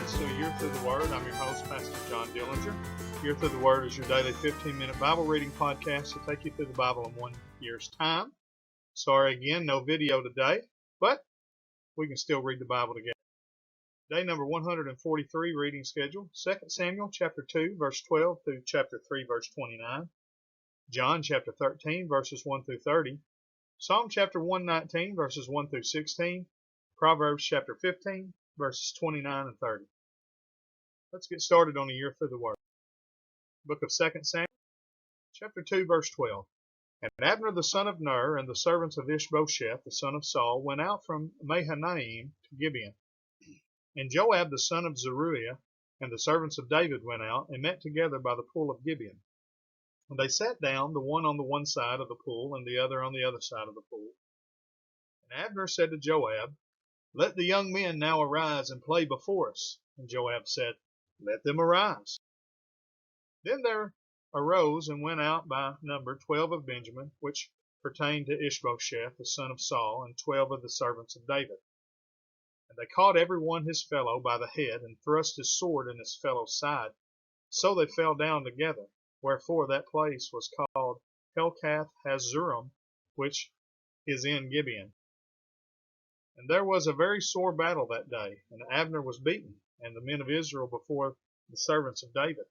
Greetings to A Year Through the Word. I'm your host, Pastor John Dillinger. Year Through the Word is your daily 15-minute Bible reading podcast to take you through the Bible in 1 year's time. Sorry again, no video today, but we can still read the Bible together. Day number 143 reading schedule, 2 Samuel chapter 2, verse 12 through chapter 3, verse 29. John chapter 13, verses 1 through 30. Psalm chapter 119, verses 1 through 16. Proverbs chapter 15, verses 29 and 30. Let's get started on A Year Through the Word. Book of 2 Samuel, chapter 2, verse 12. And Abner the son of Ner and the servants of Ishbosheth the son of Saul went out from Mahanaim to Gibeon. And Joab the son of Zeruiah and the servants of David went out and met together by the pool of Gibeon. And they sat down, the one on the one side of the pool and the other on the other side of the pool. And Abner said to Joab, Let the young men now arise and play before us. And Joab said, Let them arise. Then there arose and went out by number 12 of Benjamin, which pertained to Ishbosheth the son of Saul, and 12 of the servants of David. And they caught every one his fellow by the head, and thrust his sword in his fellow's side. So they fell down together, wherefore that place was called Helkath Hazurim, which is in Gibeon. And there was a very sore battle that day, and Abner was beaten, and the men of Israel before the servants of David.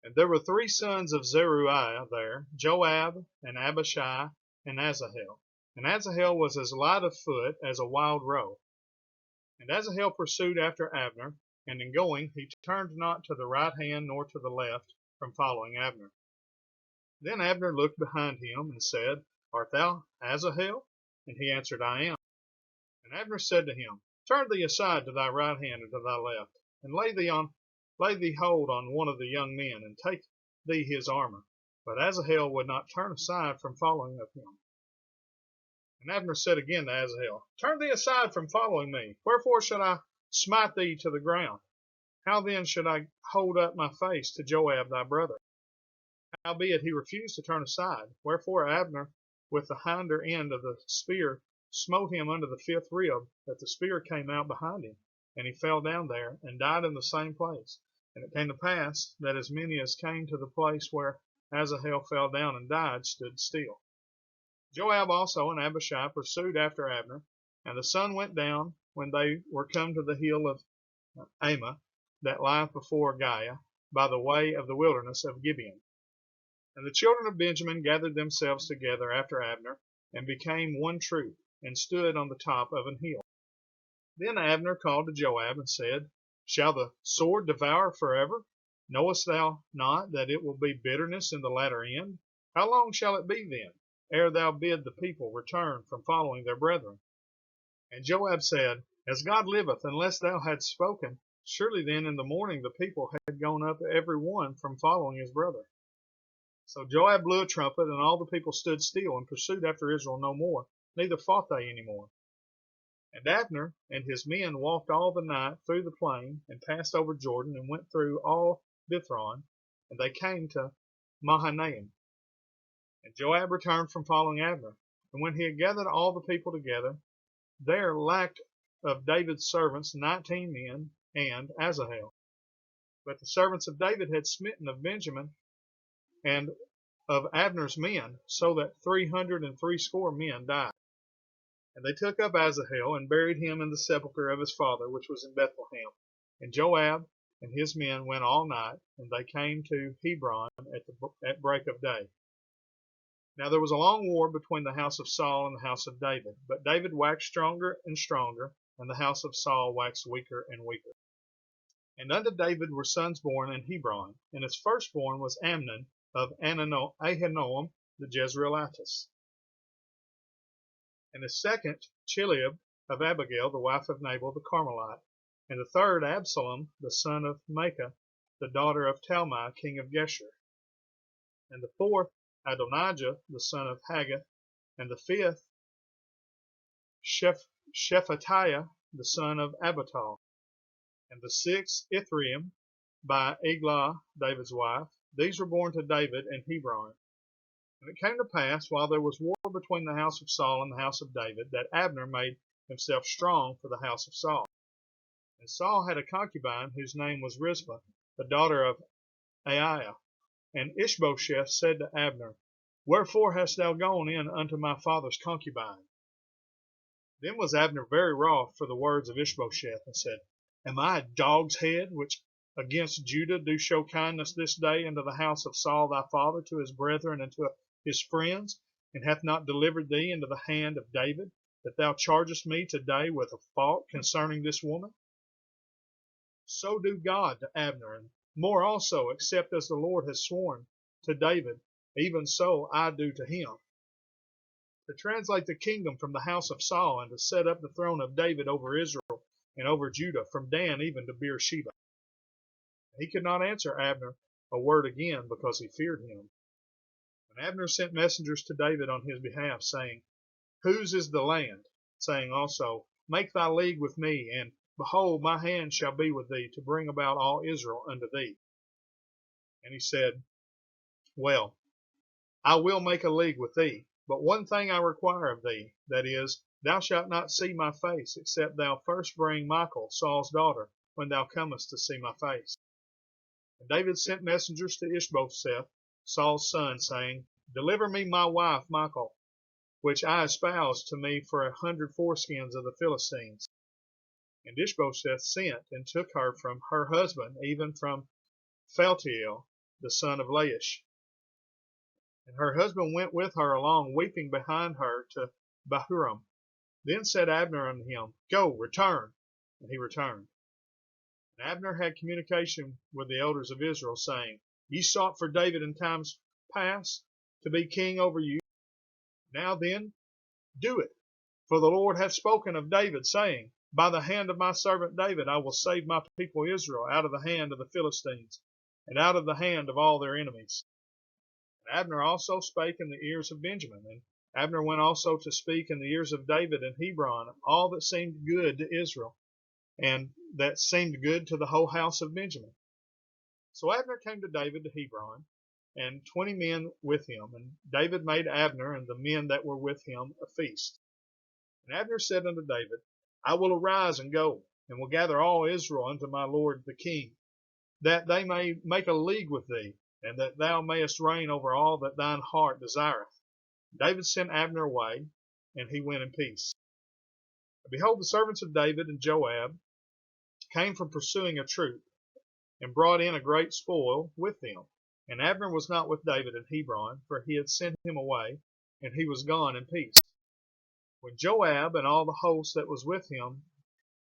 And there were 3 sons of Zeruiah there, Joab, and Abishai, and Asahel. And Asahel was as light of foot as a wild roe. And Asahel pursued after Abner, and in going he turned not to the right hand nor to the left from following Abner. Then Abner looked behind him and said, Art thou Asahel? And he answered, I am. And Abner said to him, Turn thee aside to thy right hand and to thy left, and lay thee hold on one of the young men, and take thee his armor. But Asahel would not turn aside from following of him. And Abner said again to Asahel, Turn thee aside from following me. Wherefore should I smite thee to the ground? How then should I hold up my face to Joab thy brother? Howbeit he refused to turn aside. Wherefore Abner with the hinder end of the spear smote him under the 5th rib, that the spear came out behind him, and he fell down there, and died in the same place. And it came to pass that as many as came to the place where Asahel fell down and died stood still. Joab also and Abishai pursued after Abner, and the sun went down when they were come to the hill of Ammah, that lieth before Giah, by the way of the wilderness of Gibeon. And the children of Benjamin gathered themselves together after Abner, and became one troop, and stood on the top of an hill. Then Abner called to Joab and said, Shall the sword devour forever? Knowest thou not that it will be bitterness in the latter end? How long shall it be then, ere thou bid the people return from following their brethren? And Joab said, As God liveth, unless thou hadst spoken, surely then in the morning the people had gone up every one from following his brother. So Joab blew a trumpet, and all the people stood still, and pursued after Israel no more, neither fought they any more. And Abner and his men walked all the night through the plain, and passed over Jordan, and went through all Bithron, and they came to Mahanaim. And Joab returned from following Abner. And when he had gathered all the people together, there lacked of David's servants 19 men, and Asahel. But the servants of David had smitten of Benjamin and of Abner's men, so that 360 men died. And they took up Asahel, and buried him in the sepulchre of his father, which was in Bethlehem. And Joab and his men went all night, and they came to Hebron at break of day. Now there was a long war between the house of Saul and the house of David. But David waxed stronger and stronger, and the house of Saul waxed weaker and weaker. And unto David were sons born in Hebron, and his firstborn was Amnon of Ahinoam the Jezreelitess. And his second, Chileab of Abigail, the wife of Nabal the Carmelite. And the third, Absalom, the son of Maacah, the daughter of Talmai, king of Geshur. And the fourth, Adonijah, the son of Haggith. And the fifth, Shephatiah, the son of Abital. And the sixth, Ithream, by Eglah, David's wife. These were born to David in Hebron. And it came to pass, while there was war between the house of Saul and the house of David, that Abner made himself strong for the house of Saul. And Saul had a concubine whose name was Rizpah, the daughter of Aiah. And Ishbosheth said to Abner, Wherefore hast thou gone in unto my father's concubine? Then was Abner very wroth for the words of Ishbosheth, and said, Am I a dog's head, which against Judah do show kindness this day unto the house of Saul thy father, to his brethren and to his friends, and hath not delivered thee into the hand of David, that thou chargest me today with a fault concerning this woman? So do God to Abner, and more also, except as the Lord has sworn to David, even so I do to him, to translate the kingdom from the house of Saul, and to set up the throne of David over Israel and over Judah, from Dan even to Beersheba. He could not answer Abner a word again, because he feared him. And Abner sent messengers to David on his behalf, saying, Whose is the land? Saying also, Make thy league with me, and behold, my hand shall be with thee, to bring about all Israel unto thee. And he said, Well, I will make a league with thee, but one thing I require of thee, that is, thou shalt not see my face, except thou first bring Michal, Saul's daughter, when thou comest to see my face. And David sent messengers to Ishbosheth, Saul's son, saying, Deliver me my wife Michal, which I espoused to me for 100 foreskins of the Philistines. And Ishbosheth sent and took her from her husband, even from Phaltiel, the son of Laish. And her husband went with her along, weeping behind her to Bahurim. Then said Abner unto him, Go, return. And he returned. And Abner had communication with the elders of Israel, saying, Ye sought for David in times past to be king over you. Now then, do it. For the Lord hath spoken of David, saying, By the hand of my servant David I will save my people Israel out of the hand of the Philistines, and out of the hand of all their enemies. And Abner also spake in the ears of Benjamin, and Abner went also to speak in the ears of David in Hebron all that seemed good to Israel, and that seemed good to the whole house of Benjamin. So Abner came to David to Hebron, and 20 men with him. And David made Abner and the men that were with him a feast. And Abner said unto David, I will arise and go, and will gather all Israel unto my lord the king, that they may make a league with thee, and that thou mayest reign over all that thine heart desireth. David sent Abner away, and he went in peace. And behold, the servants of David and Joab came from pursuing a troop, and brought in a great spoil with them. And Abner was not with David in Hebron, for he had sent him away, and he was gone in peace. When Joab and all the host that was with him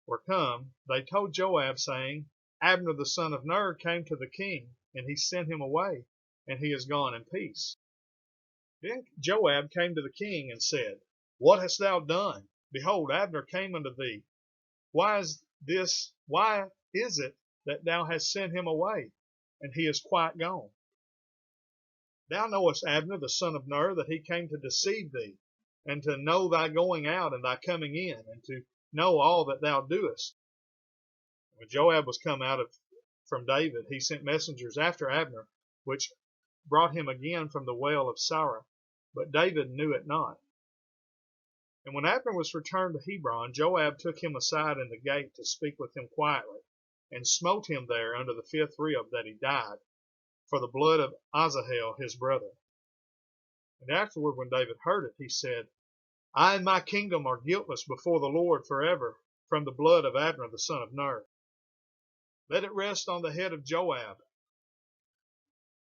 were come, they told Joab, saying, Abner the son of Ner came to the king, and he sent him away, and he is gone in peace. Then Joab came to the king and said, What hast thou done? Behold, Abner came unto thee. Why is it that thou hast sent him away, and he is quite gone? Thou knowest Abner the son of Ner, that he came to deceive thee, and to know thy going out and thy coming in, and to know all that thou doest. When Joab was come out from David, he sent messengers after Abner, which brought him again from the well of Sirah, but David knew it not. And when Abner was returned to Hebron, Joab took him aside in the gate to speak with him quietly, and smote him there under the 5th rib, that he died, for the blood of Asahel his brother. And afterward, when David heard it, he said, I and my kingdom are guiltless before the Lord forever, from the blood of Abner the son of Ner. Let it rest on the head of Joab,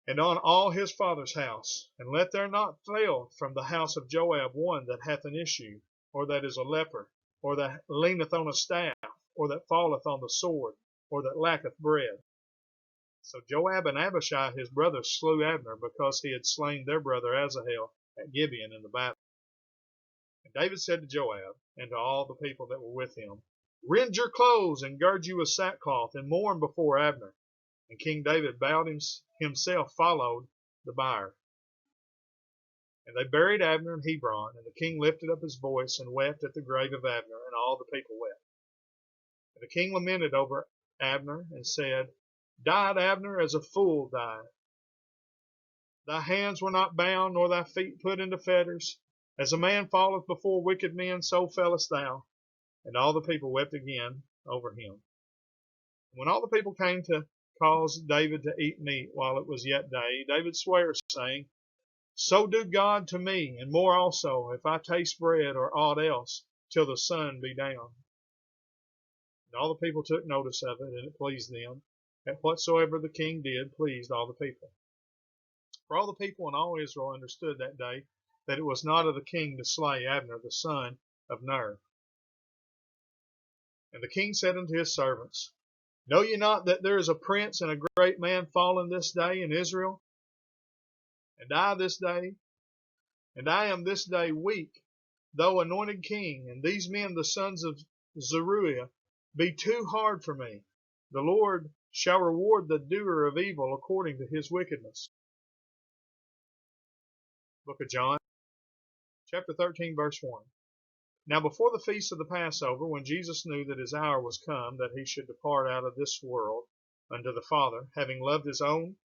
and on all his father's house, and let there not fail from the house of Joab one that hath an issue, or that is a leper, or that leaneth on a staff, or that falleth on the sword, or that lacketh bread. So Joab and Abishai his brother slew Abner, because he had slain their brother Asahel at Gibeon in the battle. And David said to Joab, and to all the people that were with him, Rend your clothes, and gird you with sackcloth, and mourn before Abner. And King David bowed himself, followed the bier. And they buried Abner in Hebron, and the king lifted up his voice and wept at the grave of Abner, and all the people wept. And the king lamented over Abner, and said, Died Abner as a fool died. Thy hands were not bound, nor thy feet put into fetters. As a man falleth before wicked men, so fellest thou. And all the people wept again over him. When all the people came to cause David to eat meat while it was yet day, David swears, saying, So do God to me, and more also, if I taste bread or aught else, till the sun be down. And all the people took notice of it, and it pleased them, that whatsoever the king did pleased all the people. For all the people and all Israel understood that day that it was not of the king to slay Abner the son of Ner. And the king said unto his servants, Know ye not that there is a prince and a great man fallen this day in Israel? And I am this day weak, though anointed king, and these men the sons of Zeruiah be too hard for me. The Lord shall reward the doer of evil according to his wickedness. Book of John, chapter 13, verse 1. Now before the feast of the Passover, when Jesus knew that his hour was come, that he should depart out of this world unto the Father, having loved his own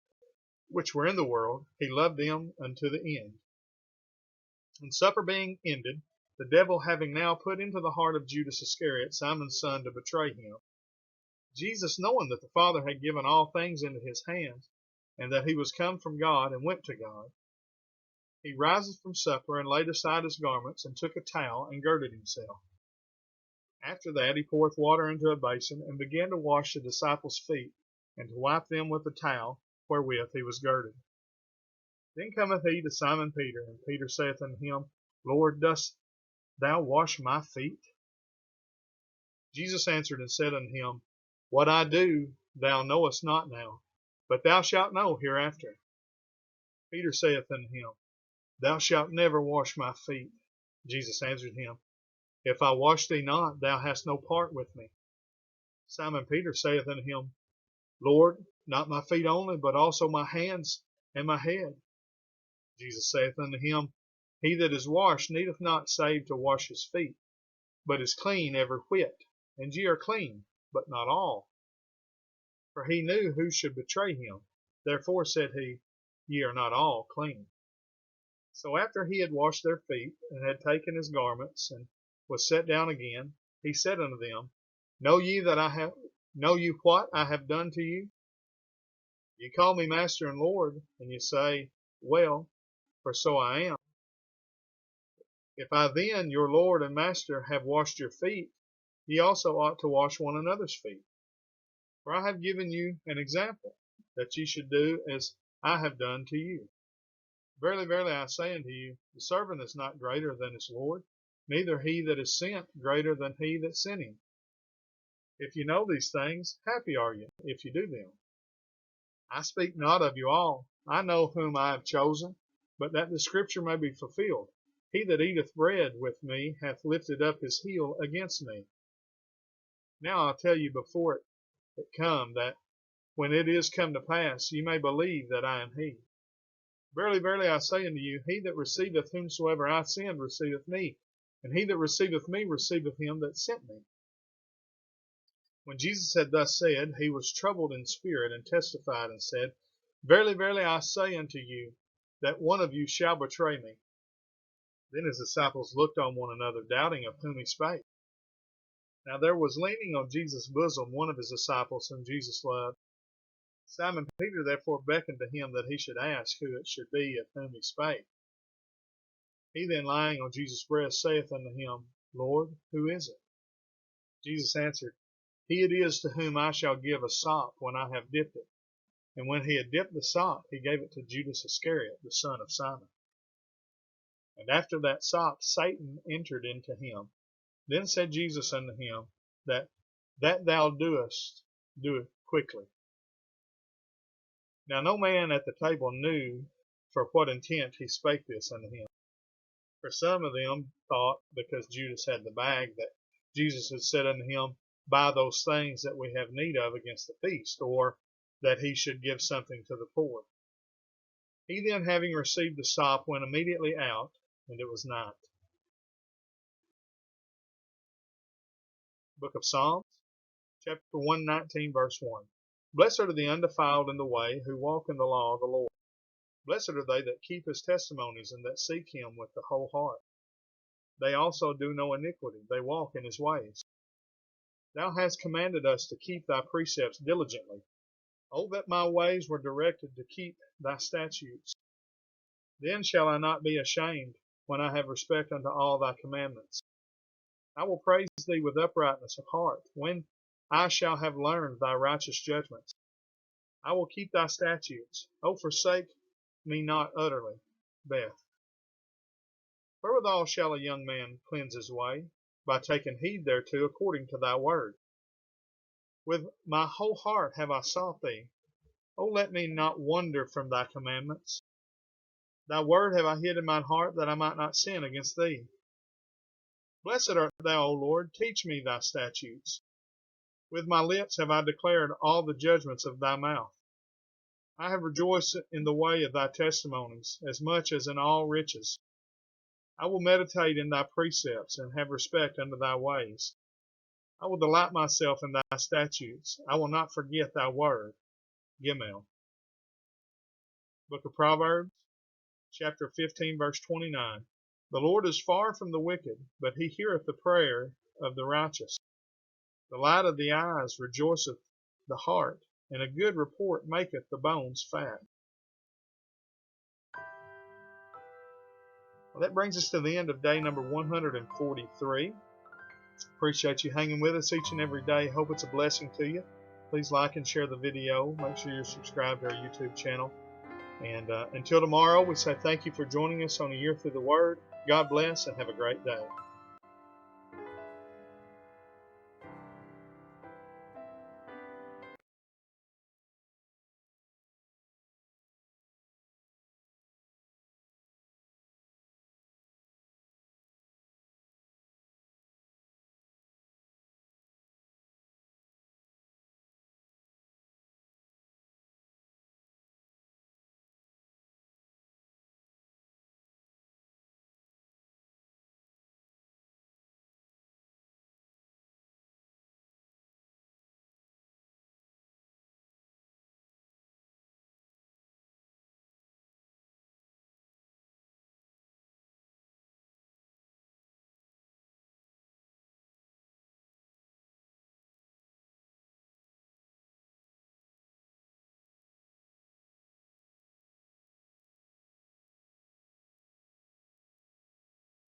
which were in the world, he loved them unto the end. And supper being ended, the devil having now put into the heart of Judas Iscariot, Simon's son, to betray him, Jesus, knowing that the Father had given all things into his hands, and that he was come from God and went to God, he riseth from supper, and laid aside his garments, and took a towel, and girded himself. After that he poureth water into a basin, and began to wash the disciples' feet, and to wipe them with the towel wherewith he was girded. Then cometh he to Simon Peter, and Peter saith unto him, Lord, dost thou wash my feet? Jesus answered and said unto him, What I do thou knowest not now, but thou shalt know hereafter. Peter saith unto him, Thou shalt never wash my feet. Jesus answered him, If I wash thee not, thou hast no part with me. Simon Peter saith unto him, Lord, not my feet only, but also my hands and my head. Jesus saith unto him, He that is washed needeth not save to wash his feet, but is clean every whit. And ye are clean, but not all. For he knew who should betray him. Therefore said he, Ye are not all clean. So after he had washed their feet, and had taken his garments, and was set down again, he said unto them, Know ye what I have done to you? Ye call me Master and Lord, and ye say, Well, for so I am. If I then, your Lord and Master, have washed your feet, ye also ought to wash one another's feet. For I have given you an example, that ye should do as I have done to you. Verily, verily, I say unto you, the servant is not greater than his Lord, neither he that is sent greater than he that sent him. If you know these things, happy are you, if you do them. I speak not of you all. I know whom I have chosen, but that the scripture may be fulfilled. He that eateth bread with me hath lifted up his heel against me. Now I'll tell you before it come, that when it is come to pass, ye may believe that I am he. Verily, verily, I say unto you, he that receiveth whomsoever I send receiveth me, and he that receiveth me receiveth him that sent me. When Jesus had thus said, he was troubled in spirit, and testified, and said, Verily, verily, I say unto you, that one of you shall betray me. Then his disciples looked on one another, doubting of whom he spake. Now there was leaning on Jesus' bosom one of his disciples whom Jesus loved. Simon Peter therefore beckoned to him that he should ask who it should be of whom he spake. He then, lying on Jesus' breast, saith unto him, Lord, who is it? Jesus answered, He it is to whom I shall give a sop when I have dipped it. And when he had dipped the sop, he gave it to Judas Iscariot, the son of Simon. And after that sop, Satan entered into him. Then said Jesus unto him, That thou doest, do it quickly. Now no man at the table knew for what intent he spake this unto him. For some of them thought, because Judas had the bag, that Jesus had said unto him, Buy those things that we have need of against the feast, or that he should give something to the poor. He then, having received the sop, went immediately out, and it was night. Book of Psalms, chapter 119, verse 1. Blessed are the undefiled in the way, who walk in the law of the Lord. Blessed are they that keep his testimonies, and that seek him with the whole heart. They also do no iniquity, they walk in his ways. Thou hast commanded us to keep thy precepts diligently. Oh, that my ways were directed to keep thy statutes. Then shall I not be ashamed when I have respect unto all thy commandments. I will praise thee with uprightness of heart, when I shall have learned thy righteous judgments. I will keep thy statutes. O forsake me not utterly. Beth. Wherewithal shall a young man cleanse his way? By taking heed thereto according to thy word. With my whole heart have I sought thee. O let me not wander from thy commandments. Thy word have I hid in mine heart, that I might not sin against thee. Blessed art thou, O Lord, teach me thy statutes. With my lips have I declared all the judgments of thy mouth. I have rejoiced in the way of thy testimonies, as much as in all riches. I will meditate in thy precepts, and have respect unto thy ways. I will delight myself in thy statutes. I will not forget thy word. Gimel. Book of Proverbs, chapter 15, verse 29. The Lord is far from the wicked, but he heareth the prayer of the righteous. The light of the eyes rejoiceth the heart, and a good report maketh the bones fat. Well, that brings us to the end of day number 143. Appreciate you hanging with us each and every day. Hope it's a blessing to you. Please like and share the video. Make sure you're subscribed to our YouTube channel. And until tomorrow, we say thank you for joining us on A Year Through the Word. God bless and have a great day.